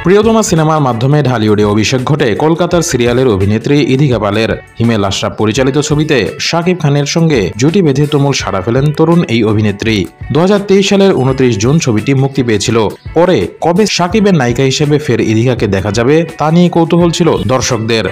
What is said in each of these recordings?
প্রিয়তমা সিনেমার মাধ্যমে ঢালিউডে অভিষেক ঘটে কলকাতার সিরিয়ালের অভিনেত্রী ইদিকা পালের। হিমেল আশরাফ পরিচালিত ছবিতে শাকিব খানের সঙ্গে জুটি বেঁধে তুমুল সাড়া ফেলেন তরুণ এই অভিনেত্রী। 2023 সালের 29 জুন ছবিটি মুক্তি পেয়েছিল। পরে কবে শাকিবের নায়িকা হিসেবে ফের ইদিকাকে দেখা যাবে তা নিয়ে কৌতূহল ছিল দর্শকদের।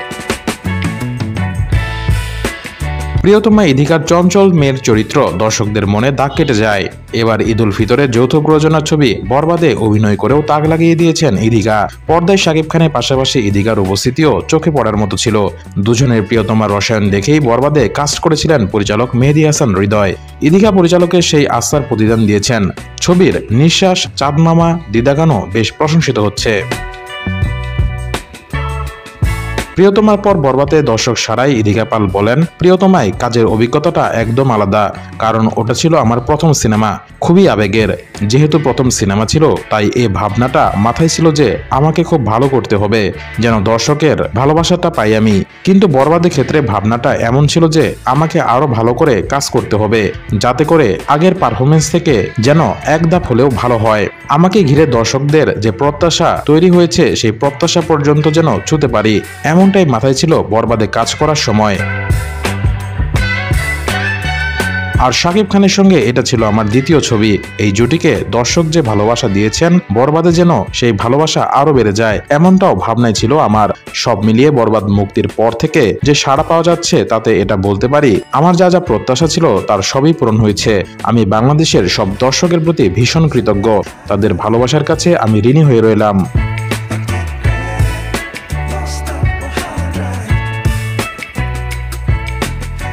প্রিয়তমা ইদিকার চঞ্চল মেয়ের চরিত্র দর্শকদের মনে দাগ কেটে যায়। এবার ঈদ উল ফিতরে যৌথ প্রযোজনার ছবি বরবাদে অভিনয় করেও তাক লাগিয়ে দিয়েছেন ইদিকা। পর্দায় শাকিব খানের পাশাপাশি ইদিকার উপস্থিতিও চোখে পড়ার মতো ছিল। দুজনের প্রিয়তমার রসায়ন দেখেই বরবাদে কাস্ট করেছিলেন পরিচালক মেহেদী হাসান হৃদয়। ইদিকা পরিচালকের সেই আস্থার প্রতিদান দিয়েছেন। ছবির নিঃশ্বাস, চাঁদমামা, দিদাগানও বেশ প্রশংসিত হচ্ছে। প্রিয়তমার পর বরবাদে দর্শক সারাই ইদিকা পাল বলেন, প্রিয়তমায় কাজের অভিজ্ঞতাটা একদম আলাদা, কারণ ওটা ছিল আমার প্রথম সিনেমা, খুবই আবেগের। যেহেতু প্রথম সিনেমা ছিল তাই এই ভাবনাটা মাথায় ছিল যে আমাকে খুব ভালো করতে হবে যেন দর্শকের ভালোবাসাটা পাই আমি। কিন্তু বরবাদের ক্ষেত্রে ভাবনাটা এমন ছিল যে আমাকে আরো ভালো করে কাজ করতে হবে যাতে করে আগের পারফরমেন্স থেকে যেন এক ধাপ হলেও ভালো হয়। আমাকে ঘিরে দর্শকদের যে প্রত্যাশা তৈরি হয়েছে সেই প্রত্যাশা পর্যন্ত যেন ছুঁতে পারি, এমনটাই মাথায় ছিল বরবাদে কাজ করার সময়। আর শাকিব খানের সঙ্গে এটা ছিল আমার দ্বিতীয় ছবি। এই জুটিকে দর্শক যে ভালোবাসা দিয়েছেন, বরবাদে যেন সেই ভালোবাসা আরো বেড়ে যায় এমনটাও ভাবনায় ছিল আমার। সব মিলিয়ে বরবাদ মুক্তির পর থেকে যে সাড়া পাওয়া যাচ্ছে তাতে এটা বলতে পারি আমার যা যা প্রত্যাশা ছিল তার সবই পূরণ হয়েছে। আমি বাংলাদেশের সব দর্শকের প্রতি ভীষণ কৃতজ্ঞ। তাদের ভালোবাসার কাছে আমি ঋণী হয়ে রইলাম।